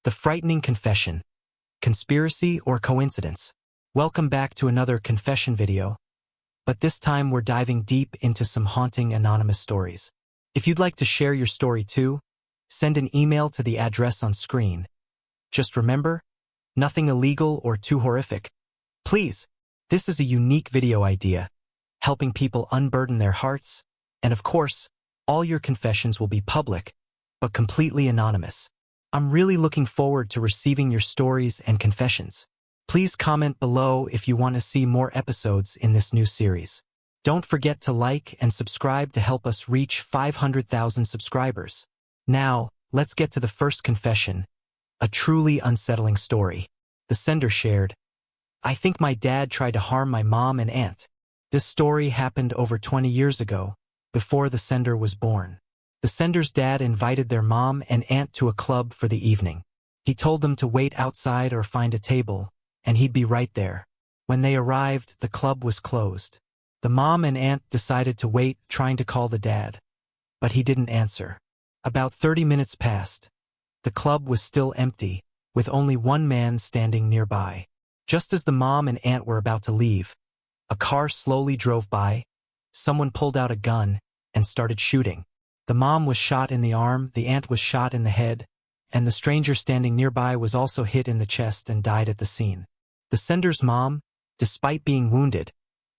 The frightening confession. Conspiracy or coincidence? Welcome back to another confession video, but this time we're diving deep into some haunting anonymous stories. If you'd like to share your story too, send an email to the address on screen. Just remember, nothing illegal or too horrific. Please, this is a unique video idea, helping people unburden their hearts, and of course, all your confessions will be public, but completely anonymous. I'm really looking forward to receiving your stories and confessions. Please comment below if you want to see more episodes in this new series. Don't forget to like and subscribe to help us reach 500,000 subscribers. Now, let's get to the first confession, a truly unsettling story. The sender shared, "I think my dad tried to harm my mom and aunt." This story happened over 20 years ago, before the sender was born. The sender's dad invited their mom and aunt to a club for the evening. He told them to wait outside or find a table, and he'd be right there. When they arrived, the club was closed. The mom and aunt decided to wait, trying to call the dad, but he didn't answer. About 30 minutes passed. The club was still empty, with only one man standing nearby. Just as the mom and aunt were about to leave, a car slowly drove by. Someone pulled out a gun and started shooting. The mom was shot in the arm, the aunt was shot in the head, and the stranger standing nearby was also hit in the chest and died at the scene. The sender's mom, despite being wounded,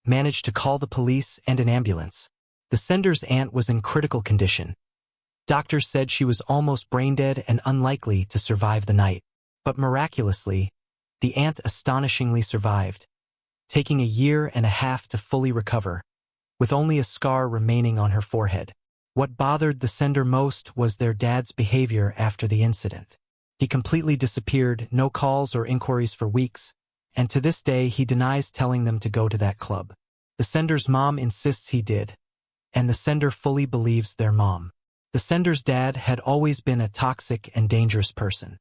managed to call the police and an ambulance. The sender's aunt was in critical condition. Doctors said she was almost brain dead and unlikely to survive the night. But miraculously, the aunt astonishingly survived, taking a year and a half to fully recover, with only a scar remaining on her forehead. What bothered the sender most was their dad's behavior after the incident. He completely disappeared, no calls or inquiries for weeks, and to this day he denies telling them to go to that club. The sender's mom insists he did, and the sender fully believes their mom. The sender's dad had always been a toxic and dangerous person.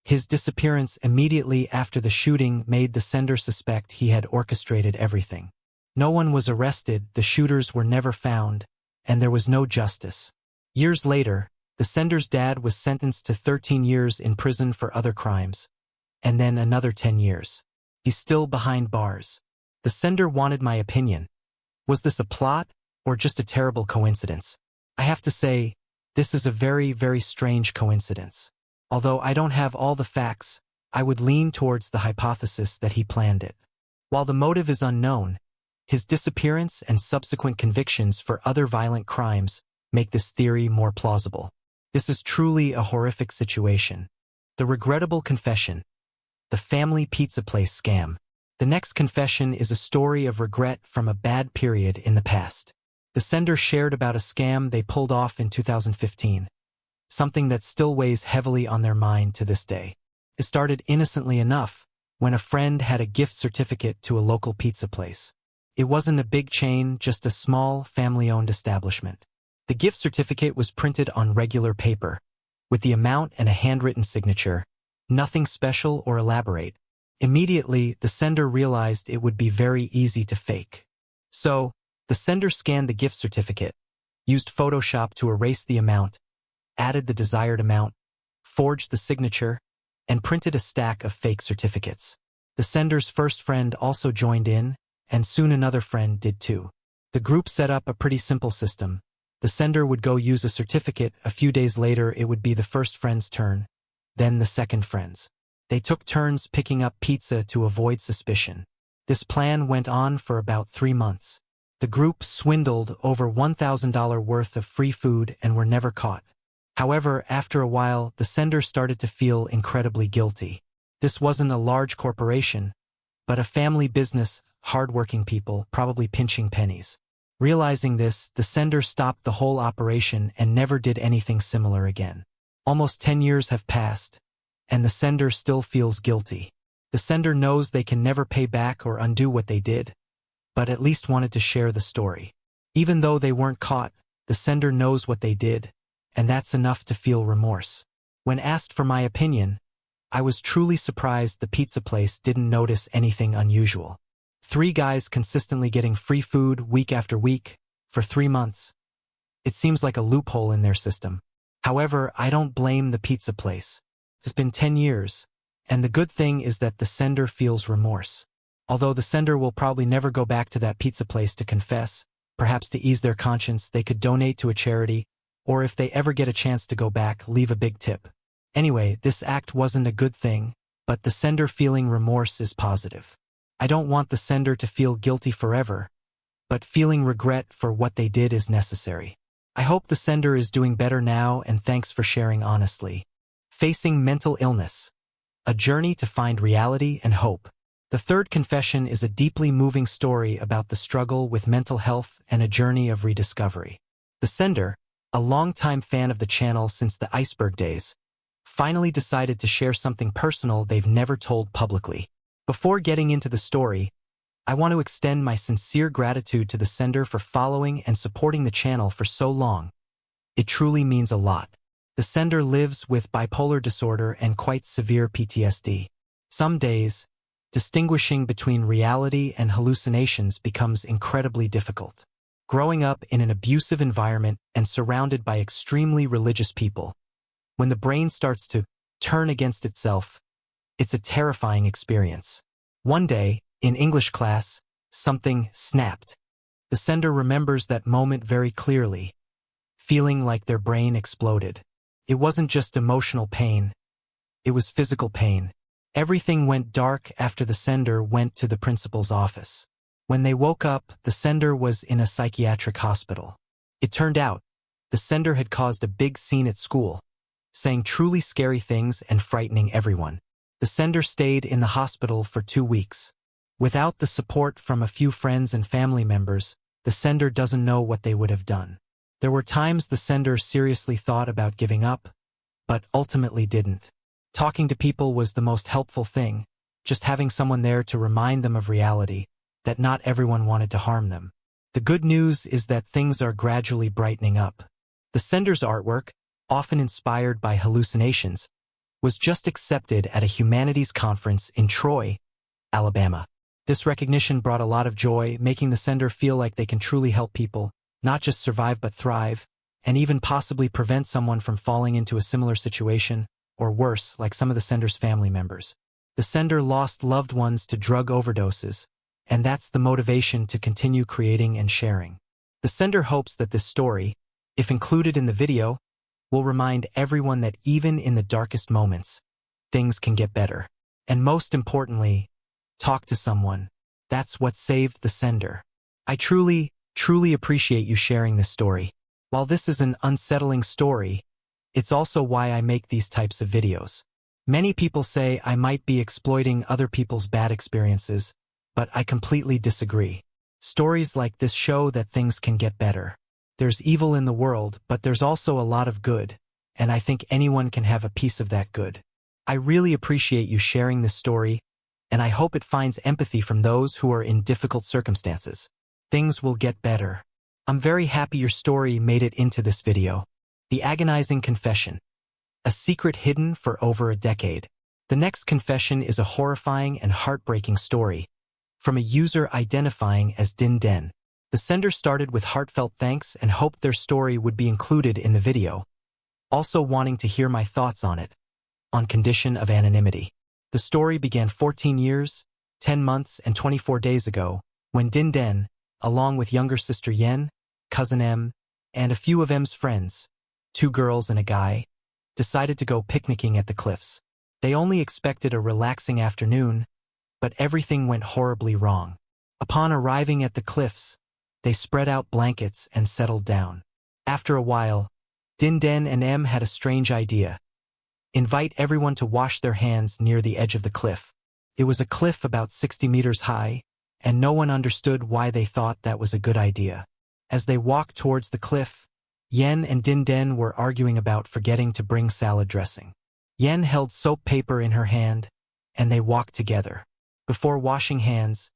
His disappearance immediately after the shooting made the sender suspect he had orchestrated everything. No one was arrested, the shooters were never found, and there was no justice. Years later, the sender's dad was sentenced to 13 years in prison for other crimes, and then another 10 years. He's still behind bars. The sender wanted my opinion. Was this a plot, or just a terrible coincidence? I have to say, this is a very, very strange coincidence. Although I don't have all the facts, I would lean towards the hypothesis that he planned it. While the motive is unknown, his disappearance and subsequent convictions for other violent crimes make this theory more plausible. This is truly a horrific situation. The regrettable confession. The family pizza place scam. The next confession is a story of regret from a bad period in the past. The sender shared about a scam they pulled off in 2015, something that still weighs heavily on their mind to this day. It started innocently enough when a friend had a gift certificate to a local pizza place. It wasn't a big chain, just a small, family-owned establishment. The gift certificate was printed on regular paper, with the amount and a handwritten signature, nothing special or elaborate. Immediately, the sender realized it would be very easy to fake. So, the sender scanned the gift certificate, used Photoshop to erase the amount, added the desired amount, forged the signature, and printed a stack of fake certificates. The sender's first friend also joined in, and soon another friend did too. The group set up a pretty simple system. The sender would go use a certificate, a few days later it would be the first friend's turn, then the second friend's. They took turns picking up pizza to avoid suspicion. This plan went on for about 3 months. The group swindled over $1,000 worth of free food and were never caught. However, after a while, the sender started to feel incredibly guilty. This wasn't a large corporation, but a family business, hard-working people, probably pinching pennies. Realizing this, the sender stopped the whole operation and never did anything similar again. Almost 10 years have passed, and the sender still feels guilty. The sender knows they can never pay back or undo what they did, but at least wanted to share the story. Even though they weren't caught, the sender knows what they did, and that's enough to feel remorse. When asked for my opinion, I was truly surprised the pizza place didn't notice anything unusual. 3 guys consistently getting free food week after week for 3 months. It seems like a loophole in their system. However, I don't blame the pizza place. It's been 10 years, and the good thing is that the sender feels remorse. Although the sender will probably never go back to that pizza place to confess, perhaps to ease their conscience, they could donate to a charity, or if they ever get a chance to go back, leave a big tip. Anyway, this act wasn't a good thing, but the sender feeling remorse is positive. I don't want the sender to feel guilty forever, but feeling regret for what they did is necessary. I hope the sender is doing better now, and thanks for sharing honestly. Facing mental illness. A journey to find reality and hope. The third confession is a deeply moving story about the struggle with mental health and a journey of rediscovery. The sender, a longtime fan of the channel since the iceberg days, finally decided to share something personal they've never told publicly. Before getting into the story, I want to extend my sincere gratitude to the sender for following and supporting the channel for so long. It truly means a lot. The sender lives with bipolar disorder and quite severe PTSD. Some days, distinguishing between reality and hallucinations becomes incredibly difficult. Growing up in an abusive environment and surrounded by extremely religious people, when the brain starts to turn against itself, it's a terrifying experience. One day, in English class, something snapped. The sender remembers that moment very clearly, feeling like their brain exploded. It wasn't just emotional pain, it was physical pain. Everything went dark after the sender went to the principal's office. When they woke up, the sender was in a psychiatric hospital. It turned out, the sender had caused a big scene at school, saying truly scary things and frightening everyone. The sender stayed in the hospital for 2 weeks. Without the support from a few friends and family members, the sender doesn't know what they would have done. There were times the sender seriously thought about giving up, but ultimately didn't. Talking to people was the most helpful thing, just having someone there to remind them of reality, that not everyone wanted to harm them. The good news is that things are gradually brightening up. The sender's artwork, often inspired by hallucinations, was just accepted at a humanities conference in Troy, Alabama. This recognition brought a lot of joy, making the sender feel like they can truly help people, not just survive but thrive, and even possibly prevent someone from falling into a similar situation, or worse, like some of the sender's family members. The sender lost loved ones to drug overdoses, and that's the motivation to continue creating and sharing. The sender hopes that this story, if included in the video, will remind everyone that even in the darkest moments, things can get better. And most importantly, talk to someone. That's what saved the sender. I truly appreciate you sharing this story. While this is an unsettling story, it's also why I make these types of videos. Many people say I might be exploiting other people's bad experiences, but I completely disagree. Stories like this show that things can get better. There's evil in the world, but there's also a lot of good, and I think anyone can have a piece of that good. I really appreciate you sharing this story, and I hope it finds empathy from those who are in difficult circumstances. Things will get better. I'm very happy your story made it into this video. The agonizing confession. A secret hidden for over a decade. The next confession is a horrifying and heartbreaking story from a user identifying as Din Den. The sender started with heartfelt thanks and hoped their story would be included in the video, also wanting to hear my thoughts on it, on condition of anonymity. The story began 14 years, 10 months, and 24 days ago, when Din Den, along with younger sister Yen, cousin M, and a few of M's friends, 2 girls and a guy, decided to go picnicking at the cliffs. They only expected a relaxing afternoon, but everything went horribly wrong. Upon arriving at the cliffs, they spread out blankets and settled down. After a while, Din Den and M had a strange idea. Invite everyone to wash their hands near the edge of the cliff. It was a cliff about 60 meters high, and no one understood why they thought that was a good idea. As they walked towards the cliff, Yen and Din Den were arguing about forgetting to bring salad dressing. Yen held soap paper in her hand, and they walked together. Before washing hands,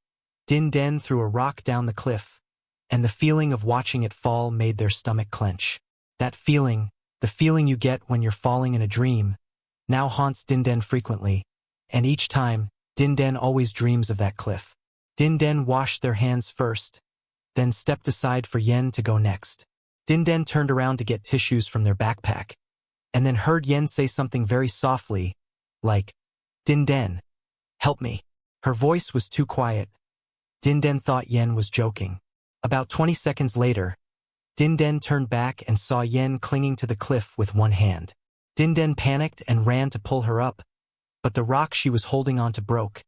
Din Den threw a rock down the cliff, and the feeling of watching it fall made their stomach clench. That feeling, the feeling you get when you're falling in a dream, now haunts Din Den frequently, and each time, Din Den always dreams of that cliff. Din Den washed their hands first, then stepped aside for Yen to go next. Din Den turned around to get tissues from their backpack, and then heard Yen say something very softly, like, "Dinden, help me." Her voice was too quiet. Dinden thought Yen was joking. About 20 seconds later, Dinden turned back and saw Yen clinging to the cliff with one hand. Dinden panicked and ran to pull her up, but the rock she was holding onto broke,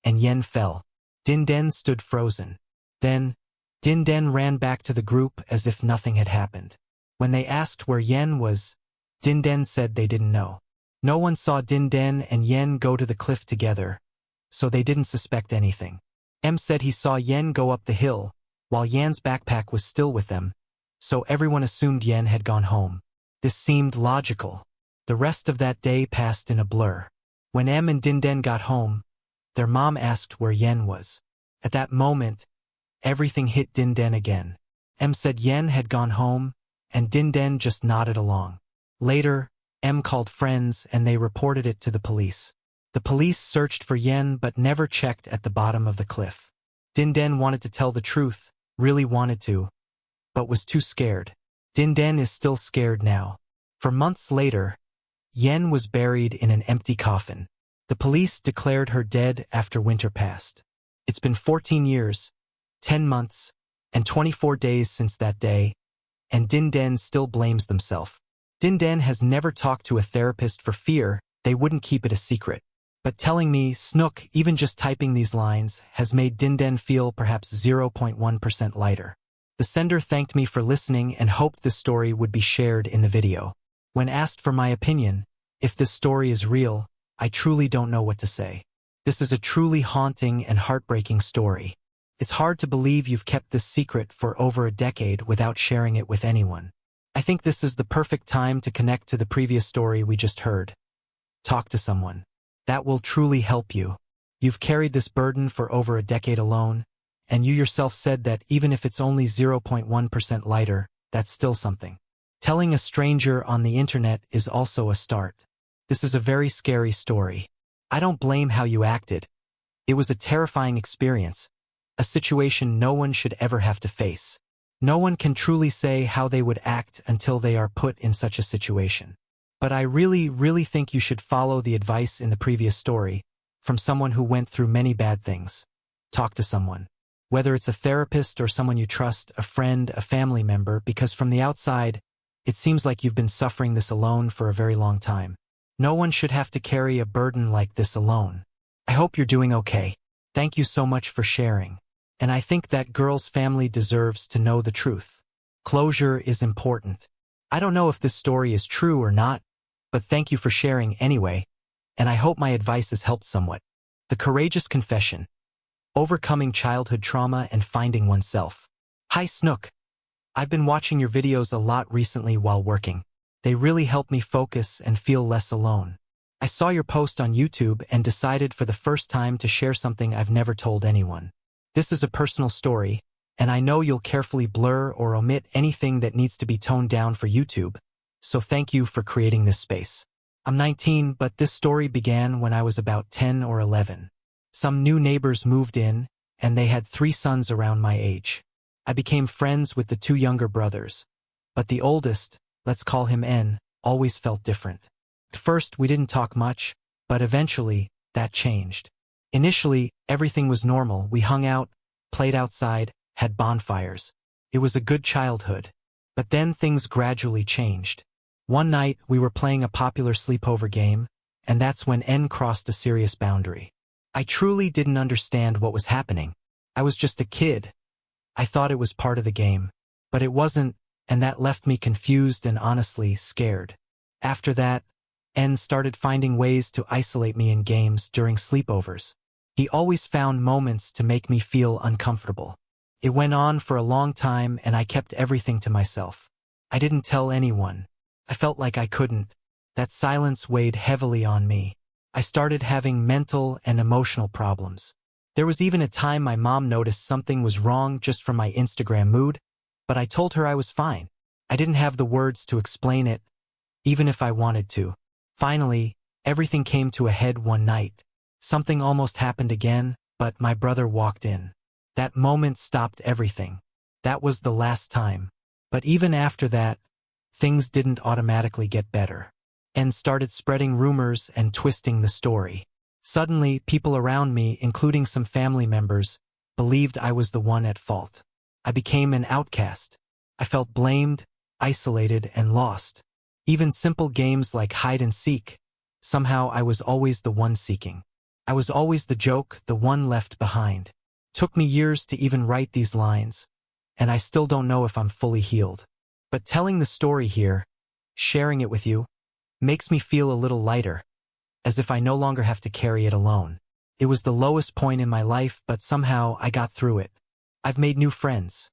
and Yen fell. Dinden stood frozen. Then, Dinden ran back to the group as if nothing had happened. When they asked where Yen was, Dinden said they didn't know. No one saw Dinden and Yen go to the cliff together, so they didn't suspect anything. Said he saw Yen go up the hill, while Yen's backpack was still with them, so everyone assumed Yen had gone home. This seemed logical. The rest of that day passed in a blur. When and Dinden got home, their mom asked where Yen was. At that moment, everything hit Dinden again. Said Yen had gone home, and Dinden just nodded along. Later, called friends and they reported it to the police. The police searched for Yen but never checked at the bottom of the cliff. Dinden wanted to tell the truth, really wanted to, but was too scared. Dinden is still scared now. For months later, Yen was buried in an empty coffin. The police declared her dead after winter passed. It's been 14 years, 10 months, and 24 days since that day, and Dinden still blames themselves. Dinden has never talked to a therapist for fear they wouldn't keep it a secret. But telling me, Snook, even just typing these lines, has made Dinden feel perhaps 0.1% lighter. The sender thanked me for listening and hoped this story would be shared in the video. When asked for my opinion, if this story is real, I truly don't know what to say. This is a truly haunting and heartbreaking story. It's hard to believe you've kept this secret for over a decade without sharing it with anyone. I think this is the perfect time to connect to the previous story we just heard. Talk to someone. That will truly help you. You've carried this burden for over a decade alone, and you yourself said that even if it's only 0.1% lighter, that's still something. Telling a stranger on the internet is also a start. This is a very scary story. I don't blame how you acted. It was a terrifying experience, a situation no one should ever have to face. No one can truly say how they would act until they are put in such a situation. But I really think you should follow the advice in the previous story, from someone who went through many bad things. Talk to someone. Whether it's a therapist or someone you trust, a friend, a family member, because from the outside, it seems like you've been suffering this alone for a very long time. No one should have to carry a burden like this alone. I hope you're doing okay. Thank you so much for sharing. And I think that girl's family deserves to know the truth. Closure is important. I don't know if this story is true or not, but thank you for sharing anyway, and I hope my advice has helped somewhat. The courageous confession. Overcoming childhood trauma and finding oneself. Hi Snook. I've been watching your videos a lot recently while working. They really help me focus and feel less alone. I saw your post on YouTube and decided for the first time to share something I've never told anyone. This is a personal story, and I know you'll carefully blur or omit anything that needs to be toned down for YouTube, so thank you for creating this space. I'm 19, but this story began when I was about 10 or 11. Some new neighbors moved in, and they had 3 sons around my age. I became friends with the 2 younger brothers, but the oldest, let's call him N, always felt different. At first, we didn't talk much, but eventually, that changed. Initially, everything was normal. We hung out, played outside, had bonfires. It was a good childhood. But then things gradually changed. One night, we were playing a popular sleepover game, and that's when N crossed a serious boundary. I truly didn't understand what was happening. I was just a kid. I thought it was part of the game. But it wasn't, and that left me confused and honestly scared. After that, N started finding ways to isolate me in games during sleepovers. He always found moments to make me feel uncomfortable. It went on for a long time and I kept everything to myself. I didn't tell anyone. I felt like I couldn't. That silence weighed heavily on me. I started having mental and emotional problems. There was even a time my mom noticed something was wrong just from my Instagram mood, but I told her I was fine. I didn't have the words to explain it, even if I wanted to. Finally, everything came to a head one night. Something almost happened again, but my brother walked in. That moment stopped everything. That was the last time. But even after that, things didn't automatically get better. and started spreading rumors and twisting the story. Suddenly, people around me, including some family members, believed I was the one at fault. I became an outcast. I felt blamed, isolated, and lost. Even simple games like hide and seek, somehow I was always the one seeking. I was always the joke, the one left behind. Took me years to even write these lines, and I still don't know if I'm fully healed. But telling the story here, sharing it with you, makes me feel a little lighter, as if I no longer have to carry it alone. It was the lowest point in my life, but somehow I got through it. I've made new friends.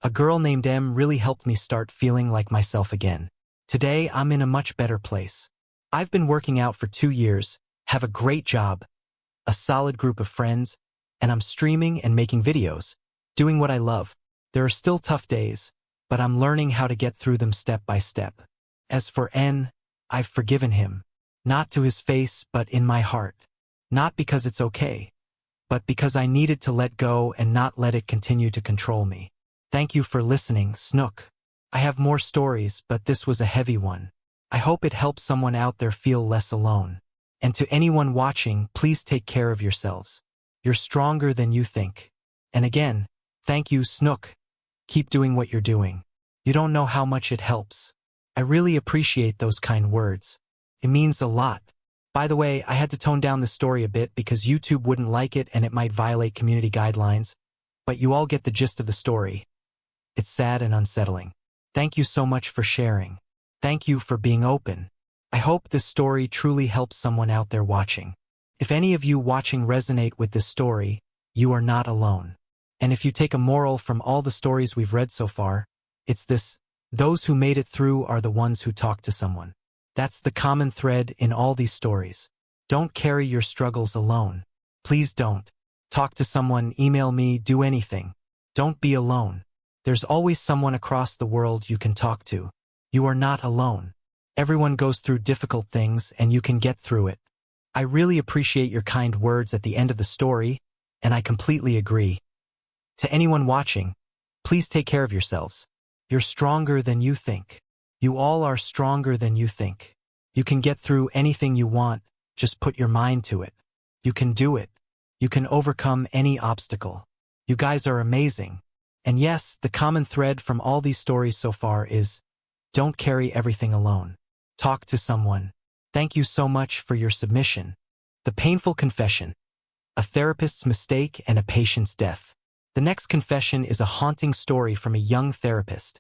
A girl named M really helped me start feeling like myself again. Today, I'm in a much better place. I've been working out for 2 years, have a great job, a solid group of friends, and I'm streaming and making videos, doing what I love. There are still tough days, but I'm learning how to get through them step by step. As for N, I've forgiven him. Not to his face, but in my heart. Not because it's okay, but because I needed to let go and not let it continue to control me. Thank you for listening, Snook. I have more stories, but this was a heavy one. I hope it helps someone out there feel less alone. And to anyone watching, please take care of yourselves. You're stronger than you think. And again, thank you, Snook. Keep doing what you're doing. You don't know how much it helps. I really appreciate those kind words. It means a lot. By the way, I had to tone down the story a bit because YouTube wouldn't like it and it might violate community guidelines, but you all get the gist of the story. It's sad and unsettling. Thank you so much for sharing. Thank you for being open. I hope this story truly helps someone out there watching. If any of you watching resonate with this story, you are not alone. And if you take a moral from all the stories we've read so far, it's this: those who made it through are the ones who talk to someone. That's the common thread in all these stories. Don't carry your struggles alone. Please don't. Talk to someone, email me, do anything. Don't be alone. There's always someone across the world you can talk to. You are not alone. Everyone goes through difficult things and you can get through it. I really appreciate your kind words at the end of the story, and I completely agree. To anyone watching, please take care of yourselves. You're stronger than you think. You all are stronger than you think. You can get through anything you want, just put your mind to it. You can do it. You can overcome any obstacle. You guys are amazing. And yes, the common thread from all these stories so far is, don't carry everything alone. Talk to someone. Thank you so much for your submission. The painful confession. A therapist's mistake and a patient's death. The next confession is a haunting story from a young therapist.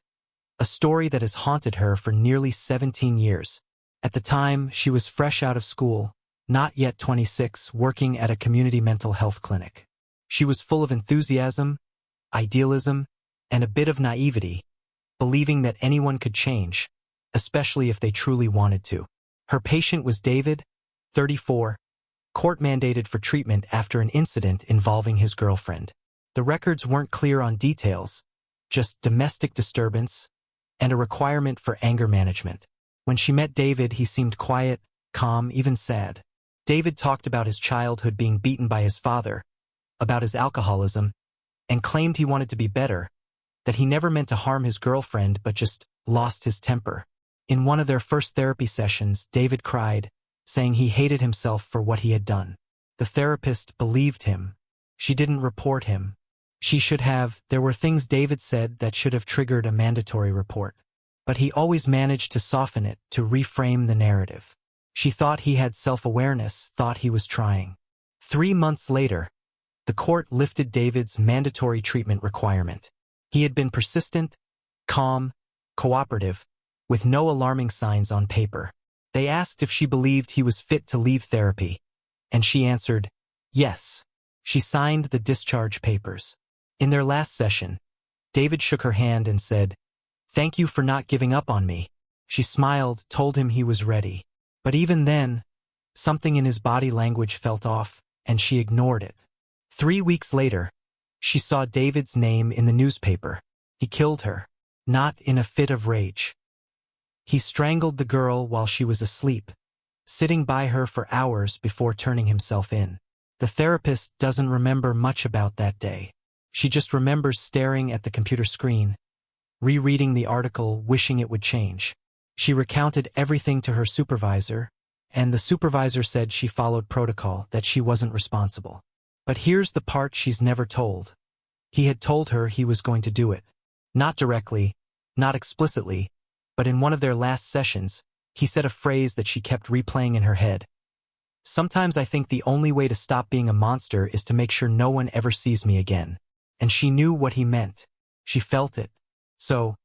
A story that has haunted her for nearly 17 years. At the time, she was fresh out of school, not yet 26, working at a community mental health clinic. She was full of enthusiasm, idealism, and a bit of naivety, believing that anyone could change, especially if they truly wanted to. Her patient was David, 34, court-mandated for treatment after an incident involving his girlfriend. The records weren't clear on details, just domestic disturbance and a requirement for anger management. When she met David, he seemed quiet, calm, even sad. David talked about his childhood being beaten by his father, about his alcoholism, and claimed he wanted to be better, that he never meant to harm his girlfriend but just lost his temper. In one of their first therapy sessions, David cried, saying he hated himself for what he had done. The therapist believed him. She didn't report him. She should have. There were things David said that should have triggered a mandatory report. But he always managed to soften it, to reframe the narrative. She thought he had self-awareness, thought he was trying. 3 months later, the court lifted David's mandatory treatment requirement. He had been persistent, calm, cooperative, with no alarming signs on paper. They asked if she believed he was fit to leave therapy, and she answered, yes. She signed the discharge papers. In their last session, David shook her hand and said, "Thank you for not giving up on me." She smiled, told him he was ready. But even then, something in his body language felt off, and she ignored it. 3 weeks later, she saw David's name in the newspaper. He killed her, not in a fit of rage. He strangled the girl while she was asleep, sitting by her for hours before turning himself in. The therapist doesn't remember much about that day. She just remembers staring at the computer screen, rereading the article, wishing it would change. She recounted everything to her supervisor, and the supervisor said she followed protocol, that she wasn't responsible. But here's the part she's never told. He had told her he was going to do it. Not directly, not explicitly, but in one of their last sessions, he said a phrase that she kept replaying in her head. Sometimes I think the only way to stop being a monster is to make sure no one ever sees me again. And she knew what he meant. She felt it. So,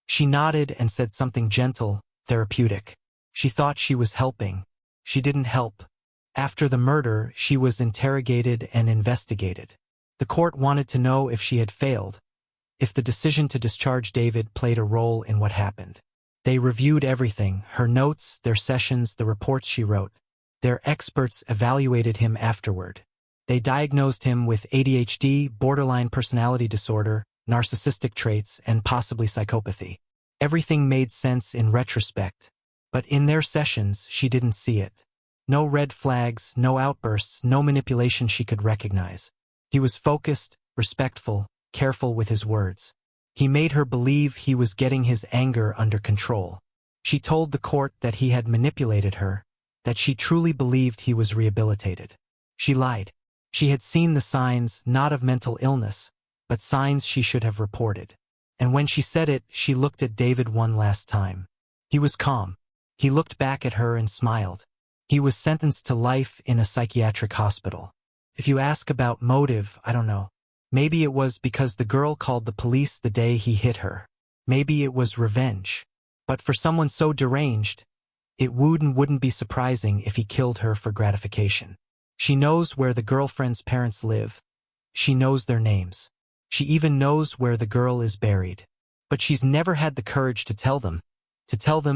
she nodded and said something gentle, therapeutic. She thought she was helping. She didn't help. After the murder, she was interrogated and investigated. The court wanted to know if she had failed, if the decision to discharge David played a role in what happened. They reviewed everything, her notes, their sessions, the reports she wrote. Their experts evaluated him afterward. They diagnosed him with ADHD, borderline personality disorder, narcissistic traits, and possibly psychopathy. Everything made sense in retrospect, but in their sessions, she didn't see it. No red flags, no outbursts, no manipulation she could recognize. He was focused, respectful, careful with his words. He made her believe he was getting his anger under control. She told the court that he had manipulated her, that she truly believed he was rehabilitated. She lied. She had seen the signs, not of mental illness, but signs she should have reported. And when she said it, she looked at David one last time. He was calm. He looked back at her and smiled. He was sentenced to life in a psychiatric hospital. If you ask about motive, I don't know. Maybe it was because the girl called the police the day he hit her. Maybe it was revenge. But for someone so deranged, it wouldn't be surprising if he killed her for gratification. She knows where the girlfriend's parents live. She knows their names. She even knows where the girl is buried. But she's never had the courage to tell them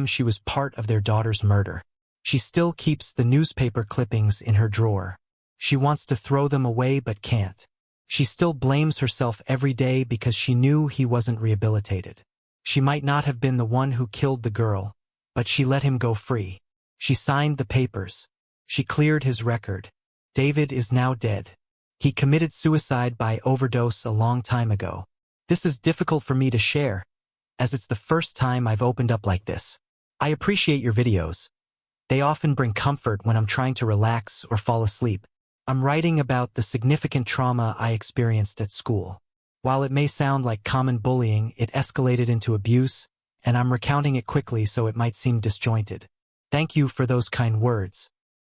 she was part of their daughter's murder. She still keeps the newspaper clippings in her drawer. She wants to throw them away but can't. She still blames herself every day because she knew he wasn't rehabilitated. She might not have been the one who killed the girl, but she let him go free. She signed the papers. She cleared his record. David is now dead. He committed suicide by overdose a long time ago. This is difficult for me to share, as it's the first time I've opened up like this. I appreciate your videos. They often bring comfort when I'm trying to relax or fall asleep. I'm writing about the significant trauma I experienced at school. While it may sound like common bullying, it escalated into abuse, and I'm recounting it quickly so it might seem disjointed. Thank you for those kind words.